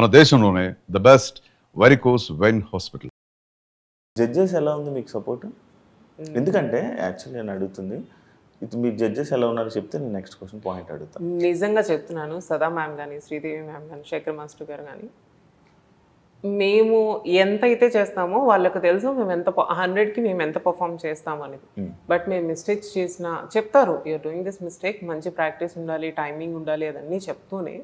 మన దేశంలోనే the best varicose vein hospital. Judges ఎలా ఉంది మీకు సపోర్ట్? ఎందుకంటే యాక్చువల్లీ నేను అడుగుతుంది ఇది మీ జడ్జెస్ ఎలా ఉన్నారో చెప్తే నేను నెక్స్ట్ క్వశ్చన్ పాయింట్ అడుగుతాను. నిజంగా చెప్తున్నాను, సదా మ్యామ్ కానీ, శ్రీదేవి మ్యామ్ కానీ, శేఖర్ మాస్టర్ గారు కానీ, మేము ఎంత అయితే చేస్తామో వాళ్ళకి తెలుసు మేము ఎంత 100కి మేము ఎంత పర్ఫామ్ చేస్తాము అనేది. బట్ మేము మిస్టేక్స్ చేసినా చెప్తారు, యూఆర్ డూయింగ్ దిస్ మిస్టేక్, మంచి ప్రాక్టీస్ ఉండాలి, టైమింగ్ ఉండాలి, అదన్నీ చెప్తూనే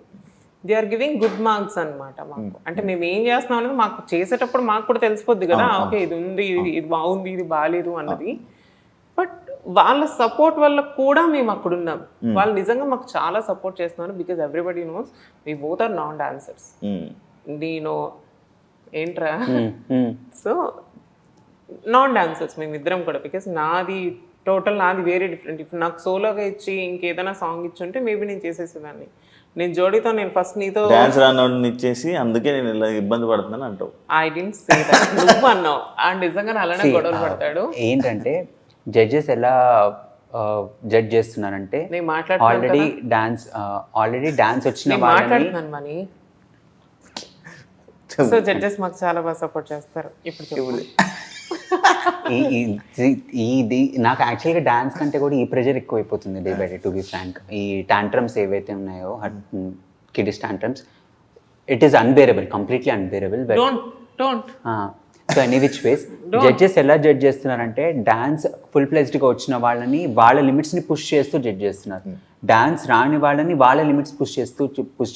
they are giving good marks అనమాట మాకు. అంటే మేము ఏం చేస్తున్నాం అనేది మాకు చేసేటప్పుడు మాకు కూడా తెలిసిపోద్ది కదా, ఓకే ఇది ఉంది, ఇది బాగుంది, ఇది బాగాలేదు అన్నది. బట్ వాళ్ళ సపోర్ట్ వల్ల కూడా మేము అక్కడ ఉన్నాం. వాళ్ళు నిజంగా మాకు చాలా సపోర్ట్ చేస్తున్నారు. Because everybody knows we both are non dancers. నేను ఏంట్రా సో నాన్ డాన్సర్స్ మేమిద్దరం కూడా. బికాస్ నాది వేరే డిఫరెంట్. ఇప్పుడు నాకు సోలోగా ఇచ్చి ఇంకేదైనా సాంగ్ ఇచ్చుంటే మేబీ నేను చేసేసేదాన్ని. నేను జోడీతో నేను ఫస్ట్ నీతో డాన్స్ రానోడిని ఇచ్చేసి అందుకే నేను ఇలా ఇబ్బంది పడుతున్నాను అంటావు. I didn't say that. నువ్వు అన్నావు. అండ్ నిజంగా అలానే గొడవలు పడతాడు. ఏంటంటే జడ్జెస్ ఎలా జడ్జ్ చేస్తున్నారంటే ఆల్రెడీ డాన్స్ వచ్చిన మాట్లాడుతున్నాను మనీ. సో జడ్జెస్ మాకు చాలా బాగా సపోర్ట్ చేస్తారు. ఇప్పుడు ఇది నాకు యాక్చువల్గా డాన్స్ కంటే కూడా ఈ ప్రెషర్ ఎక్కువ అయిపోతుంది day by day, to be frank. ఈ టాంట్రమ్స్ ఏవైతే ఉన్నాయో, kids tantrums, it is unbearable, completely unbearable. So any which ways judges ఎలా జడ్జ్ చేస్తున్నారంటే డాన్స్ ఫుల్ ఫ్లెజ్డ్గా వచ్చిన వాళ్ళని వాళ్ళ లిమిట్స్ని పుష్ చేస్తూ జడ్జ్ చేస్తున్నారు. డాన్స్ రాని వాళ్ళని వాళ్ళ లిమిట్స్ పుష్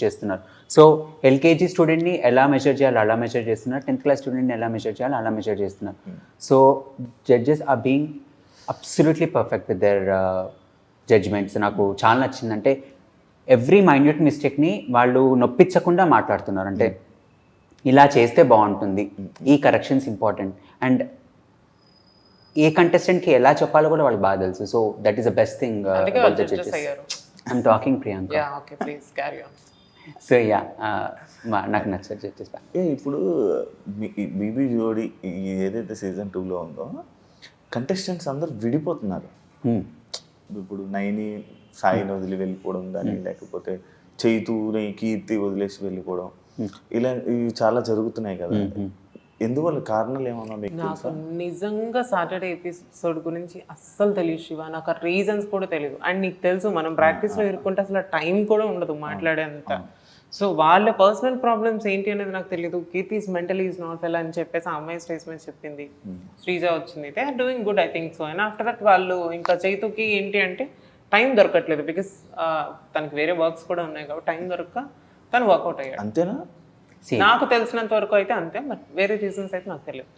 చేస్తున్నారు. సో ఎల్కేజీ స్టూడెంట్ని ఎలా మెజర్ చేయాలో అలా మెజర్ చేస్తున్నారు, 10th క్లాస్ స్టూడెంట్ని ఎలా మెజర్ చేయాలో అలా మెజర్ చేస్తున్నారు. So judges are being absolutely perfect with their judgements. నాకు చాలా నచ్చిందంటే ఎవ్రీ మైన్యూట్ మిస్టేక్ని వాళ్ళు నొప్పించకుండా మాట్లాడుతున్నారు. అంటే ఇలా చేస్తే బాగుంటుంది, ఈ కరెక్షన్స్ ఇంపార్టెంట్, అండ్ ఏ కంటెస్టెంట్కి ఎలా చెప్పాలో కూడా వాళ్ళకి బాగా తెలుసు. So that is the best thing. I'm talking Priyanka. So yeah, నాకు నచ్చదు జడ్జెస్. ఇప్పుడు బీబీ జోడి ఏదైతే సీజన్ 2లో ఉందో కంటెస్టెంట్స్ అందరు విడిపోతున్నారు. ఇప్పుడు నైని సాయిని వదిలి వెళ్ళిపోవడం కానీ, లేకపోతే చైతూని కీర్తి వదిలేసి వెళ్ళిపోవడం, ఇలా ఇవి చాలా జరుగుతున్నాయి కదా. ఎందువల్ల కారణాలు ఏమన్నా మీకు? నాకు నిజంగా సాటర్డే ఎపిసోడ్ గురించి అస్సలు తెలియదు శివ. నాకు ఆ రీజన్స్ కూడా తెలియదు. అండ్ నీకు తెలుసు మనం ప్రాక్టీస్లో ఇరుక్కుంటే అసలు టైం కూడా ఉండదు మాట్లాడేంత. సో వాళ్ళ పర్సనల్ ప్రాబ్లమ్స్ ఏంటి అనేది నాకు తెలియదు. Keerthi is mentally is not well అని చెప్పేసి ఆ అమ్మాయి స్టేజ్ మీద చెప్పింది. శ్రీజ వచ్చింది, they are doing good I think so. And after that వాళ్ళు ఇంకా చైతుకి ఏంటి అంటే టైం దొరకట్లేదు. బికాస్ తనకి వేరే వర్క్స్ కూడా ఉన్నాయి కాబట్టి టైం దొరక్క తను వర్కౌట్ అయ్యాడు. అంతేనా? నాకు తెలిసినంత వరకు అయితే అంతే. బట్ వేరే రీజన్స్ అయితే నాకు తెలియదు.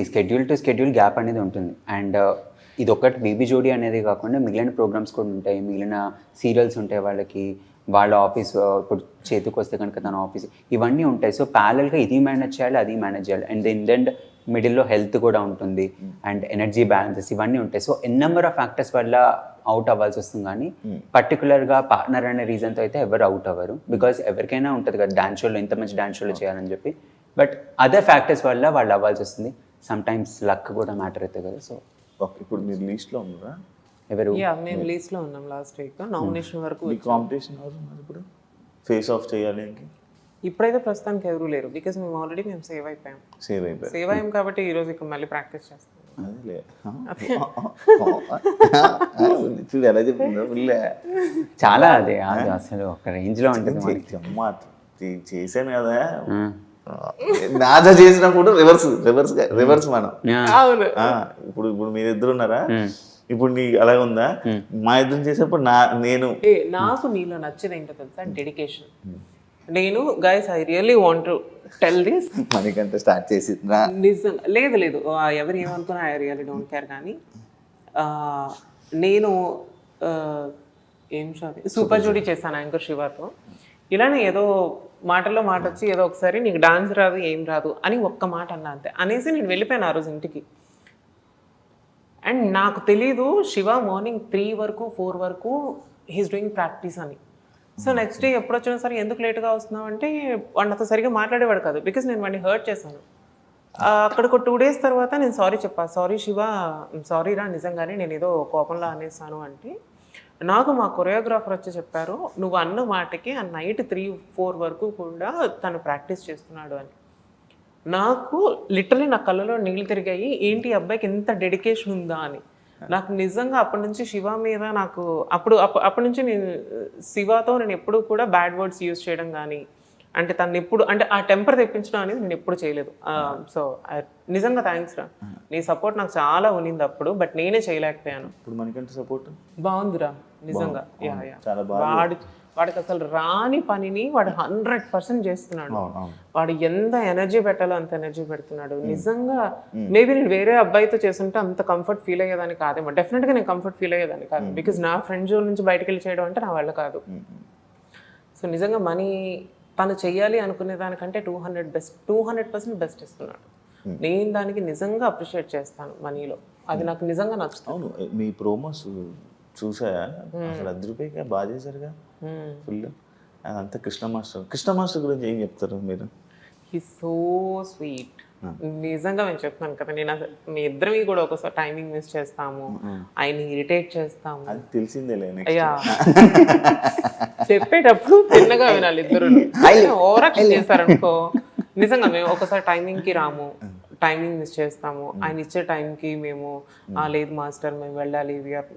స్కెడ్యూల్ టు స్కెడ్యూల్ గ్యాప్ అనేది ఉంటుంది. అండ్ ఇది ఒకటి బీబీ జోడీ అనేది కాకుండా మిగిలిన ప్రోగ్రామ్స్ కూడా ఉంటాయి, మిగిలిన సీరియల్స్ ఉంటాయి వాళ్ళకి, వాళ్ళ ఆఫీస్ ఇప్పుడు చేతికి వస్తే కనుక తన ఆఫీస్, ఇవన్నీ ఉంటాయి. సో ప్యారల్గా ఇది మేనేజ్ చేయాలి, అది మేనేజ్ చేయాలి. అండ్ ఇన్ మిడిల్లో హెల్త్ కూడా ఉంటుంది, అండ్ ఎనర్జీ బ్యాలెన్సెస్ ఇవన్నీ ఉంటాయి. So n number of factors వల్ల అవుట్ అవ్వాల్సి వస్తుంది. కానీ పర్టికులర్గా పార్ట్నర్ అనే రీజన్తో అయితే ఎవరు అవుట్ అవ్వరు. బికాజ్ ఎవరికైనా ఉంటుంది కదా డాన్స్ షోలో ఇంత మంచి డాన్స్ షోలో చేయాలని చెప్పి. బట్ అదర్ ఫ్యాక్టర్స్ వల్ల వాళ్ళు అవ్వాల్సి వస్తుంది. సమ్ టైమ్స్ లక్ కూడా మ్యాటర్ అవుతుంది కదా. సో ఇప్పుడు మీరు లీస్ట్లో ఉన్నారా? ఎవరు? మేము లీస్ట్లో ఉన్నాం లాస్ట్ వీక్. నామినేషన్ వరకు కాంపిటీషన్ ఇప్పుడు ఫేస్ ఆఫ్ చేయాలి. ఇప్పుడైతే ప్రస్తుతానికి ఎవరు లేరు. బికాస్ మేము ఆల్రెడీ సేవ్ అయ్యాం కాబట్టి ఈరోజు ఇక్కడ మళ్ళీ ప్రాక్టీస్ చేస్తాం. చాలా అదే అసలు ఒక రేంజ్లో ఉంటుంది. చేశాను కదా నాజా చేసినప్పుడు రివర్స్ మనం. ఇప్పుడు మీరిద్దరు ఉన్నారా? ఇప్పుడు నీ అలాగే ఉందా? మా ఇద్దరు చేసేప్పుడు నాకు నీలో నచ్చేది ఏంటో తెలుసా? డెడికేషన్. నేను guys I really want to tell this. మనకంటే స్టార్ట్ చేసి నిజంగా లేదు ఎవరు ఏమనుకున్నా ఐ రియల్లీ డోంట్ కేర్. కానీ నేను సూపర్ జోడీ చేశాను యాంకర్ శివతో. ఇలానే ఏదో మాటల్లో మాట వచ్చి ఏదో ఒకసారి నీకు డాన్స్ రాదు ఏం రాదు అని ఒక్క మాట అన్నా అంతే అనేసి నేను వెళ్ళిపోయాను ఆ రోజు ఇంటికి. అండ్ నాకు తెలీదు శివ మార్నింగ్ 3 వరకు 4 వరకు హీస్ డూయింగ్ ప్రాక్టీస్ అని. సో నెక్స్ట్ డే ఎప్పుడు వచ్చినా సరే ఎందుకు లేట్గా వస్తున్నావు అంటే వాడు నాతో సరిగ్గా మాట్లాడేవాడు కాదు. బికాస్ నేను వాడిని హర్ట్ చేశాను. అక్కడ ఒక 2 days తర్వాత నేను సారీ చెప్పా. సారీ శివ, సారీ రా, నిజంగానే నేను ఏదో కోపంలో అనేసాను అంటే నాకు మా కొరియోగ్రాఫర్ వచ్చి చెప్పారు, నువ్వు అన్న మాటకి ఆ నైట్ 3-4 వరకు కూడా తను ప్రాక్టీస్ చేస్తున్నాడు అని. నాకు లిటరలీ నా కళ్ళలో నీళ్ళు తిరిగాయి, ఏంటి ఈ అబ్బాయికి ఎంత డెడికేషన్ ఉందా అని. నాకు నిజంగా అప్పటి నుంచి శివ మీద నాకు అప్పటి నుంచి నేను శివతో నేను ఎప్పుడూ కూడా బ్యాడ్ వర్డ్స్ యూజ్ చేయడం కానీ, అంటే తను ఎప్పుడు అంటే ఆ టెంపర్ తెప్పించడం అనేది నేను ఎప్పుడు చేయలేదు. సో నిజంగా థ్యాంక్స్ రా, నీ సపోర్ట్ నాకు చాలా ఉన్నింది అప్పుడు, బట్ నేనే చేయలేకపోయాను. ఇప్పుడు మనకంటే సపోర్ట్ బాగుందిరా నిజంగా. యా యా, చాలా బాగా. వాడికి అసలు రాని పనిని వాడు 100% చేస్తున్నాడు. వాడు ఎంత ఎనర్జీ పెట్టాలో అంత ఎనర్జీ పెడుతున్నాడు నిజంగా. మేబీ నేను వేరే అబ్బాయితో చేస్తుంటే అంత కంఫర్ట్ ఫీల్ అయ్యేదాన్ని కాదేమో, డెఫినెట్గా నేను కంఫర్ట్ ఫీల్ అయ్యేదాన్ని కాదు, బికాజ్ నా ఫ్రెండ్ జోన్ నుంచి బయటకు వెళ్ళి చేయడం అంటే నా వల్ల కాదు. సో నిజంగా మనీ తను చెయ్యాలి అనుకునే దానికంటే 200% బెస్ట్ ఇస్తున్నాడు. నేను దానికి నిజంగా అప్రిషియేట్ చేస్తాను మనీలో, అది నాకు నిజంగా నచ్చుతుంది. అవును, మీ ప్రోమోస్ చూసా అసలు 10 రూపాయలకి బాగా చేశారుగా ఫుల్. అదంతా కృష్ణ మాస్టర్ గురించి ఏం చెప్తారు మీరు? He so sweet. నిజంగా నేను చెప్తున్నాను కదా, నేను మీ ఇద్దరివి కూడా ఒకసారి టైమింగ్ మిస్ చేస్తాము, ఆయన ఇరిటేట్ చేస్తాము, అది తెలిసిందేలే. అయ్యా చెప్పేటప్పుడు తిన్నగా వినాలి ఇద్దరు. ఓవరాక్షన్ చేస్తారనుకో నిజంగా మేము ఒకసారి టైమింగ్కి రాము, టైమింగ్ మిస్ చేస్తాము. ఆయన ఇచ్చే టైంకి మేము లేదు మాస్టర్ మేము వెళ్ళాలి, వీఆర్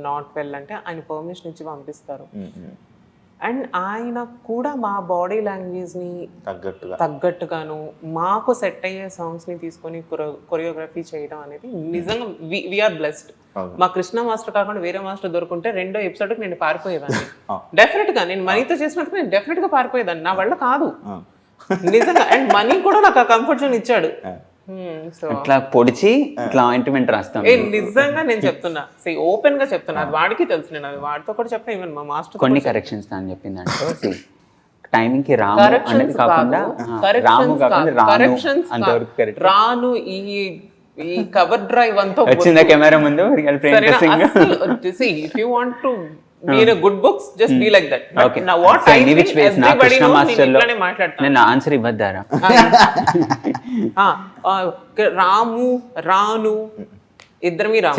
నాట్ వెల్ అంటే ఆయన పర్మిషన్ ఇచ్చి పంపిస్తారు. అండ్ ఆయన కూడా మా బాడీ లాంగ్వేజ్ని తగ్గట్టుగాను మాకు సెట్ అయ్యే సాంగ్స్ని తీసుకొని కొరియోగ్రఫీ చేయడం అనేది నిజంగా వీఆర్ బ్లెస్డ్. మా కృష్ణ మాస్టర్ కాకుండా వేరే మాస్టర్ దొరుకుంటే 2వ ఎపిసోడ్కి నేను పారిపోయేదాన్ని. డెఫినెట్గా నేను మనీతో చేసినట్టు నేను డెఫినెట్గా పారిపోయేదాన్ని, నా వల్ల కాదు నిజంగా. అండ్ మనీ కూడా నాకు ఆ కంఫర్ట్ జోన్ ఇచ్చాడు. ఇట్లా పొడిచి ఇట్లా ఆయింట్మెంట్ రాస్తాను. నిజంగా నేను చెప్తున్నా, ఓపెన్ గా చెప్తున్నా, అది వాడికి తెలుసు, నేను అది వాడితో కూడా చెప్పిన. ఈవెన్ మా మాస్టర్ కొన్ని కరెక్షన్స్ అని చెప్పిందంటే టైమింగ్ కి రాము అనేది కాకుండా రాము కాకుండా రాను ఈ కవర్ డ్రైవ్ అంతా వచ్చిందా కెమెరా ముందు. If you want to be in a good books, just be like that. Okay. Now what so, I feel, everybody knows master నేను ఇట్లానే మాట్లాడతాను. నేను ఆన్సర్ ఇవ్వద్దారా? రాము రాను ఇద్దరమీ రాము.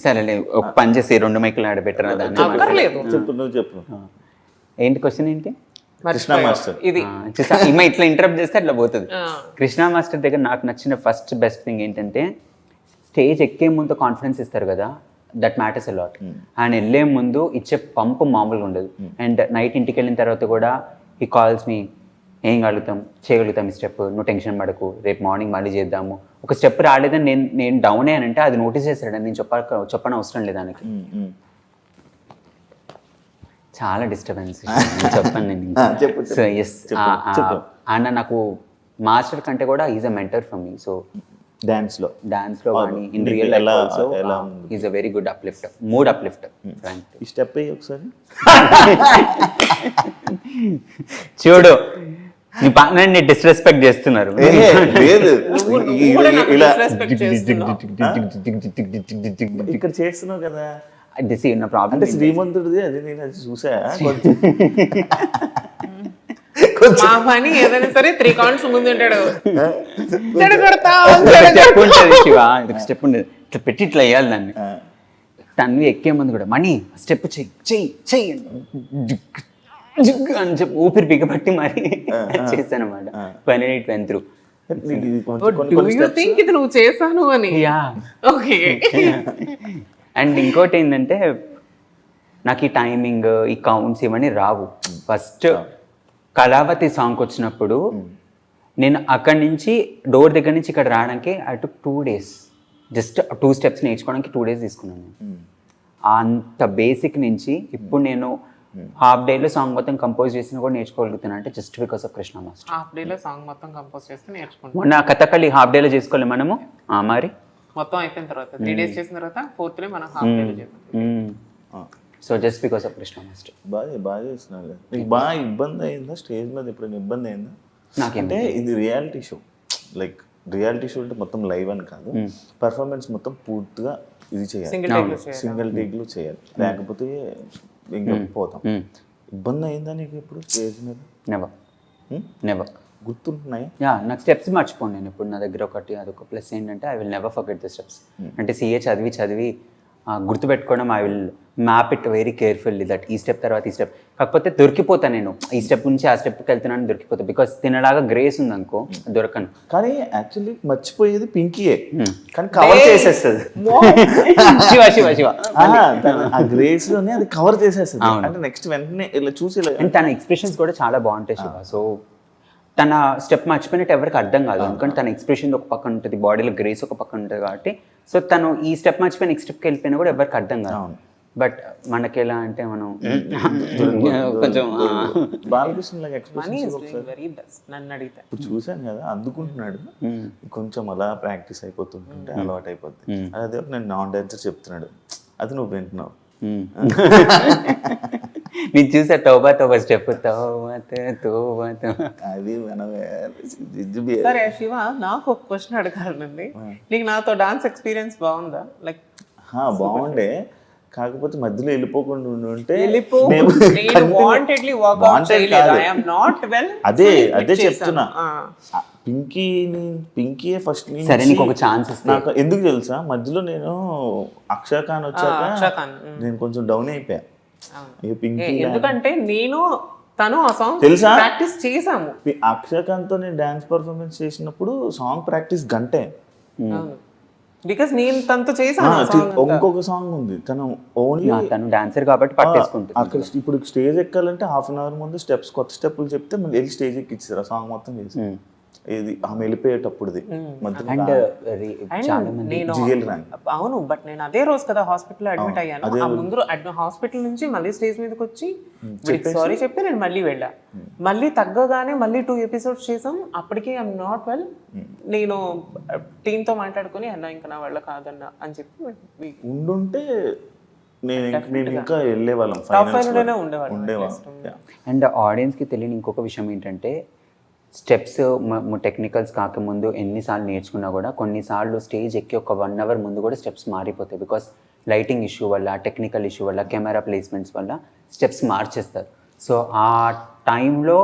సరే ఒక పని చేసి 2 మైకులు ఆడబెట్టరా దాన్ని? అక్కర్లేదు. చెప్పు ఏంటి క్వశ్చన్ ఏంటి? కృష్ణ మాస్టర్ ఇది ఈమె ఇట్లా ఇంటరప్ట్ చేస్తే అట్లా పోతుంది. కృష్ణ మాస్టర్ దగ్గర నాకు నచ్చిన ఫస్ట్ బెస్ట్ థింగ్ ఏంటంటే స్టేజ్ ఎక్కే ముందు కాన్ఫిడెన్స్ ఇస్తారు కదా, దట్ మ్యాటర్స్ అలాట్. ఆయన వెళ్ళే ముందు ఇచ్చే పంపు మామూలుగా ఉండదు. అండ్ నైట్ ఇంటికి వెళ్ళిన తర్వాత కూడా ఈ కాల్స్ మీ ఏం చేయగలుగుతాం ఈ స్టెప్, నువ్వు టెన్షన్ పడకు, రేపు మార్నింగ్ మళ్ళీ చేద్దాము. ఒక స్టెప్ రాలేదని నేను డౌన్ అయ్యానంటే అది నోటీస్ చేస్తాడు, నేను చెప్పని అవసరం లేదు దానికి. చాలా డిస్టర్బెన్స్ చెప్పాను నేను. సో ఎస్, ఆయన నాకు మాస్టర్ కంటే కూడా is a mentor for me. So dance లో కానీ in real life also is a very good uplifter, mood uplifter. ఈ స్టెప్ అయ్యి ఒకసారి చూడు, నీ పార్ట్నర్ని డిస్రెస్పెక్ట్ చేస్తున్నారు. లేదు ఇక్కడ చేస్తున్నావు కదా, నా ప్రాబ్లం అంటే శ్రీమంతుడిది అది నేను అది చూసా. మా పని ఏదైనా సరే 3 కౌంట్స్ ముందు ఉంటాడు. స్టెప్ ఉంటుంది శివ, స్టెప్ ఉండేది ఇట్లా పెట్టి ఇట్లా వేయాలి దాన్ని. తన్వి ఎక్కే ముందు కూడా మనీ స్టెప్ చెయ్యి అని చెప్పి ఊపిరి బిగబట్టి మరి చేశాను అనమాట. పని వెంత్రు ఇది నువ్వు చేశాను అని. ఓకే. అండ్ ఇంకోటి ఏంటంటే నాకు ఈ టైమింగ్ ఈ కౌంట్స్ ఇవన్నీ రావు. ఫస్ట్ కళావతి సాంగ్కి వచ్చినప్పుడు నేను అక్కడి నుంచి డోర్ దగ్గర నుంచి ఇక్కడ రావడానికి I took 2 days, just 2 steps నేర్చుకోవడానికి 2 days తీసుకున్నాను. అంత బేసిక్ నుంచి ఇప్పుడు నేను హాఫ్ డేలో సాంగ్ మొత్తం కంపోజ్ చేసిన కూడా నేర్చుకోగలుగుతాను అంటే just because of Krishna master. Half డేలో సాంగ్ మొత్తం కంపోజ్ చేస్తే నేర్చుకుంటాను. మొన్న కథకళి హాఫ్ డేలో చేసుకోవాలి మనము, మరి మొత్తం అయిపోయిన తర్వాత 3 days చేసిన తర్వాత 4th డే మనం హాఫ్ డేలో చేస్తాం. So just because of Krishna master. బాగా చేస్తున్నారు. నీకు బాగా ఇబ్బంది అయిందా స్టేజ్ మీద? ఎప్పుడైనా ఇబ్బంది అయిందా? నాకేంటే ఇది reality show, like reality show అంటే మొత్తం లైవ్ అని కాదు, పర్ఫార్మెన్స్ మొత్తం పూర్తిగా ఇది చేయాలి, సింగిల్ టేక్లో చేయాలి, లేకపోతే ఇంకా పోతాం. ఇబ్బంది అయిందా నీకు ఎప్పుడు స్టేజ్ మీద? నెవర్. గుర్తుంటున్నాయి? నాకు స్టెప్స్ మర్చిపోను నేను ఇప్పుడు. నా దగ్గర అదొక ప్లస్ ఏంటంటే I will never forget the steps. అంటే CA చదివి గుర్తుపెట్టుకోవడం I will map it very carefully that ఈ స్టెప్ తర్వాత ఈ స్టెప్. కాకపోతే దొరికిపోతా నేను ఈ స్టెప్ నుంచి ఆ స్టెప్కి వెళ్తున్నాను దొరికిపోతా. బికాస్ తినలాగా గ్రేస్ ఉంది అనుకో దొరకను. కానీ యాక్చువల్లీ మర్చిపోయేది పింకీయే, కానీ కవర్ చేసేస్తుంది. శివ శివ శివ ఆ గ్రేస్ లోనే అది కవర్ చేసేస్తుంది. అంటే నెక్స్ట్ వెంటనే ఇలా చూసి ఇలా అండ్ తన ఎక్స్ప్రెషన్స్ కూడా చాలా బాగుంటాయి శివ. సో తన స్టెప్ మర్చిపోయినట్టు ఎవరికి అర్థం కాదు, ఎందుకంటే తన ఎక్స్ప్రెషన్ ఒక పక్కన ఉంటుంది, బాడీలో గ్రేస్ ఒక పక్కన ఉంటుంది కాబట్టి. సో తను ఈ స్టెప్ మర్చిపోయి నెక్స్ట్ స్టెప్కి వెళ్ళిపోయినా కూడా ఎవరికి అర్థం కాదు. బట్ మనకి ఎలా అంటే మనం కొంచెం బాలకృష్ణ లాగా ఎక్స్ప్రెషన్స్ వెరీ బెస్ట్ నన్ను అడిగితే. ఇప్పుడు చూశాను కదా అందుకుంటున్నాడు, కొంచెం అలా ప్రాక్టీస్ అయిపోతుంటే అలవాటు అయిపోద్ది. అదే నేను నాన్ డాన్సర్ చెప్తున్నాడు, అది నువ్వు వింటున్నావు. నేను చూసా తోబా తోబా స్టెప్ అది సరే శివ, నాకు ఒక క్వశ్చన్ అడగాలండి. నీకు నాతో డాన్స్ ఎక్స్పీరియన్స్ బాగుందా? లైక్ బాగుండే, కాకపోతే మధ్యలో వెళ్ళిపోకుండా ఉంటే అదే చెప్తున్నా. పింకీయే ఫస్ట్ ఒక ఛాన్స్ నాకు ఎందుకు తెలుసా, మధ్యలో నేను అక్షర్ ఖాన్ వచ్చాక నేను కొంచెం డౌన్ అయిపోయా. ఎందుకంటే నేను తను ఆ సాంగ్ తెలుసా ప్రాక్టీస్ చేసాము. అక్షర్ ఖాన్ తో నేను డాన్స్ పర్ఫార్మెన్స్ చేసినప్పుడు సాంగ్ ప్రాక్టీస్ గంటే. బికాస్ నేను తనతో చేసాను. ఇంకొక సాంగ్ ఉంది, తను ఓన్లీ తను డాన్సర్ కాబట్టి పట్టేసుకుంటుంది. అక్కడ ఇప్పుడు స్టేజ్ ఎక్కాలంటే హాఫ్ అన్ అవర్ ముందు కొత్త స్టెప్పులు చెప్తే మళ్ళీ వెళ్ళి స్టేజ్ ఎక్కిచ్చారు, ఆ సాంగ్ మొత్తం చేసి. ఇది ఆమె వెళ్ళిపోయేటప్పుడుది. అవును, బట్ నేను అదే రోజు కదా హాస్పిటల్ అడ్మిట్ అయ్యాను. ఆ ముందు హాస్పిటల్ నుంచి మళ్ళీ స్టేజ్ మీదకి వచ్చి సారీ చెప్పి నేను మళ్ళీ వెళ్ళా. మళ్ళీ తగ్గగానే మళ్ళీ 2 ఎపిసోడ్స్ చేసాం. అప్పటికి ఐఎమ్ నాట్ వెల్. నేను టీమ్ తో మాట్లాడుకుని అన్నా ఇంకా నా వల్ల కాదన్నా అని చెప్పి ఉండుంటే నేను ఇంకా వెళ్ళేవాళ్ళం, ఉండేవాళ్ళం. అండ్ ఆడియన్స్ కి తెలియని ఇంకొక విషయం ఏంటంటే, స్టెప్స్ టెక్నికల్స్ కాకముందు ఎన్నిసార్లు నేర్చుకున్నా కూడా కొన్నిసార్లు స్టేజ్ ఎక్కి ఒక 1 అవర్ ముందు కూడా స్టెప్స్ మారిపోతాయి. బికాస్ లైటింగ్ ఇష్యూ వల్ల, టెక్నికల్ ఇష్యూ వల్ల, కెమెరా ప్లేస్మెంట్స్ వల్ల స్టెప్స్ మార్చేస్తారు. సో ఆ టైంలో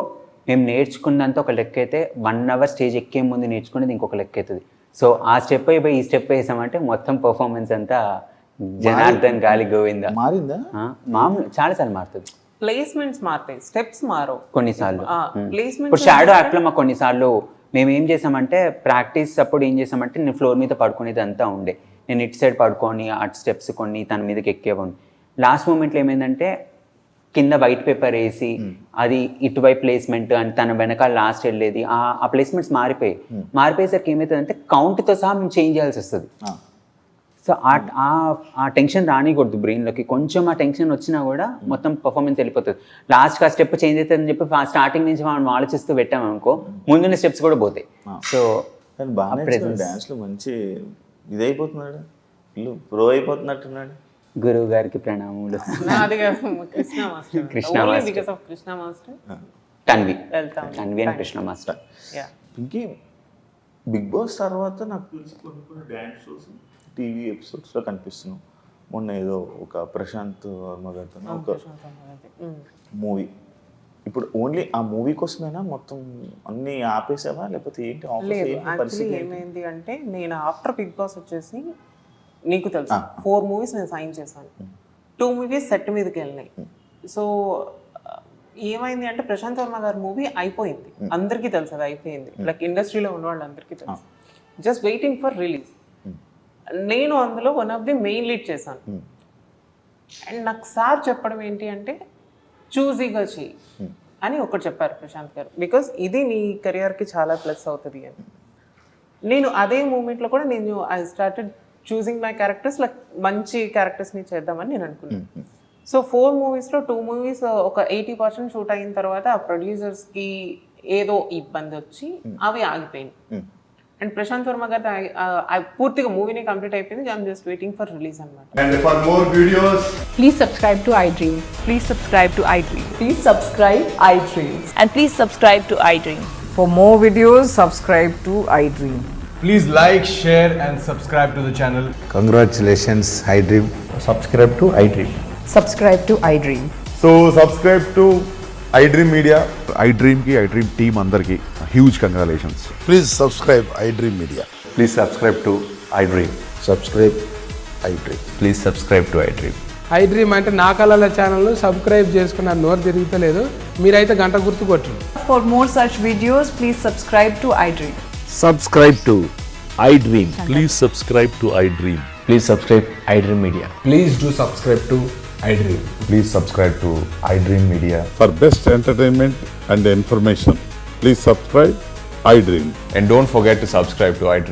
మేము నేర్చుకున్నంత ఒక లెక్క అయితే 1 అవర్ స్టేజ్ ఎక్కే ముందు నేర్చుకునేది ఇంకొక లెక్క అవుతుంది. సో ఆ స్టెప్ అయిపోయి ఈ స్టెప్ వేసామంటే మొత్తం పర్ఫార్మెన్స్ అంతా జనార్దన్ గాలి గోవింద మారిందా. మామూలు చాలాసార్లు మారుతుంది. ప్లేస్మెంట్స్ మారుతాయి, స్టెప్స్ మారవు కొన్నిసార్లు. ప్లేస్మెంట్ ఇప్పుడు షాడో యాక్ట్లో మాకు కొన్నిసార్లు మేము ఏం చేసామంటే ప్రాక్టీస్ అప్పుడు ఏం చేసామంటే నేను ఫ్లోర్ మీద పడుకునేది అంతా ఉండే. నేను ఇటు సైడ్ పడుకొని అటు స్టెప్స్ కొన్ని తన మీదకి ఎక్కేవాడిని. లాస్ట్ మూమెంట్లో ఏమైందంటే కింద వైట్ పేపర్ వేసి అది ఇటువైపు ప్లేస్మెంట్ అని తన వెనకాల లాస్ట్ వెళ్ళేది. ఆ ప్లేస్మెంట్స్ మారిపోయేసరికి ఏమవుతుందంటే కౌంట్తో సహా మేము చేంజ్ చేయాల్సి వస్తుంది. సో ఆ టెన్షన్ రానికూడదు బ్రెయిన్లోకి. కొంచెం ఆ టెన్షన్ వచ్చినా కూడా మొత్తం పర్ఫార్మెన్స్ వెళ్ళిపోతుంది. లాస్ట్కి ఆ స్టెప్ చేంజ్ అవుతుందని చెప్పి స్టార్టింగ్ నుంచి మనం ఆలోచిస్తూ పెట్టామనుకో ముందున్న స్టెప్స్ కూడా పోతాయి. సో డాన్స్లో మంచి ఇదైపోతున్నాడు, ప్రో అయిపోతున్నట్టున్నాడు. గురువు గారికి ప్రణామములు. Krishna master, Tanvi and Krishna master. ఇంకే బిగ్ బాస్ తర్వాత నాకు తెలిసి కొన్ని డాన్స్ షోస్ టీవీ ఎపిసోడ్స్లో కనిపిస్తున్నాం. మొన్న ఏదో ఒక ప్రశాంత్ వర్మ గారితో ఒక మూవీ, ఇప్పుడు ఓన్లీ ఆ మూవీ కోసమేనా మొత్తం అన్ని ఆపేసావా లేకపోతే ఏంటి? యాక్చువల్లీ ఏమైంది అంటే నేను ఆఫ్టర్ బిగ్ బాస్ వచ్చేసి నీకు తెలుసు 4 మూవీస్ నేను సైన్ చేశాను. 2 మూవీస్ సెట్ మీదకి వెళ్ళినాయి. సో ఏమైంది అంటే ప్రశాంత్ వర్మ గారి మూవీ అయిపోయింది, అందరికీ తెలుసు అది అయిపోయింది. లైక్ ఇండస్ట్రీలో ఉన్న వాళ్ళందరికీ తెలుసు, జస్ట్ వెయిటింగ్ ఫర్ రిలీజ్. నేను అందులో one of the main lead చేశాను. అండ్ నాకు సార్ చెప్పడం ఏంటి అంటే చూజీగా చెయ్యి అని ఒకటి చెప్పారు ప్రశాంత్ గారు, బికాస్ ఇది నీ కెరియర్కి చాలా ప్లస్ అవుతుంది అని. నేను అదే మూమెంట్లో కూడా నేను I started choosing my characters, like మంచి క్యారెక్టర్స్ని చేద్దామని నేను అనుకున్నాను. సో 4 మూవీస్లో 2 మూవీస్ ఒక 80% షూట్ అయిన తర్వాత ఆ ప్రొడ్యూసర్స్కి ఏదో ఇబ్బంది వచ్చి అవి ఆగిపోయింది. అండ్ ప్రశాంత్ వర్మ గారు పూర్తిగా మూవీని కంప్లీట్ అయిపోయింది. I'm just waiting for release అన్నమాట. And for more videos, please subscribe to iDream. Please subscribe to iDream. Please subscribe iDream. And please subscribe to iDream. For more videos, subscribe to iDream. please like, share and subscribe to the channel. Congratulations, iDream. Subscribe to iDream. Subscribe to iDream. So subscribe to iDream Media. iDream team అందరికి huge congratulations. Please subscribe iDream Media. Please subscribe to iDream. Subscribe iDream. Please subscribe to iDream. I dream అంటే నా కళల ఛానల్ను subscribe చేసుకున్న నోరు తిరుగుతలేదు, మీరైతే గంట గుర్తు కొట్టండి. For more such videos, please subscribe to iDream. Subscribe to iDream. Please subscribe to iDream. Please subscribe iDream Media. Please do subscribe to iDream. Please subscribe to iDream Media. For best entertainment and information, please subscribe iDream. And don't forget to subscribe to iDream.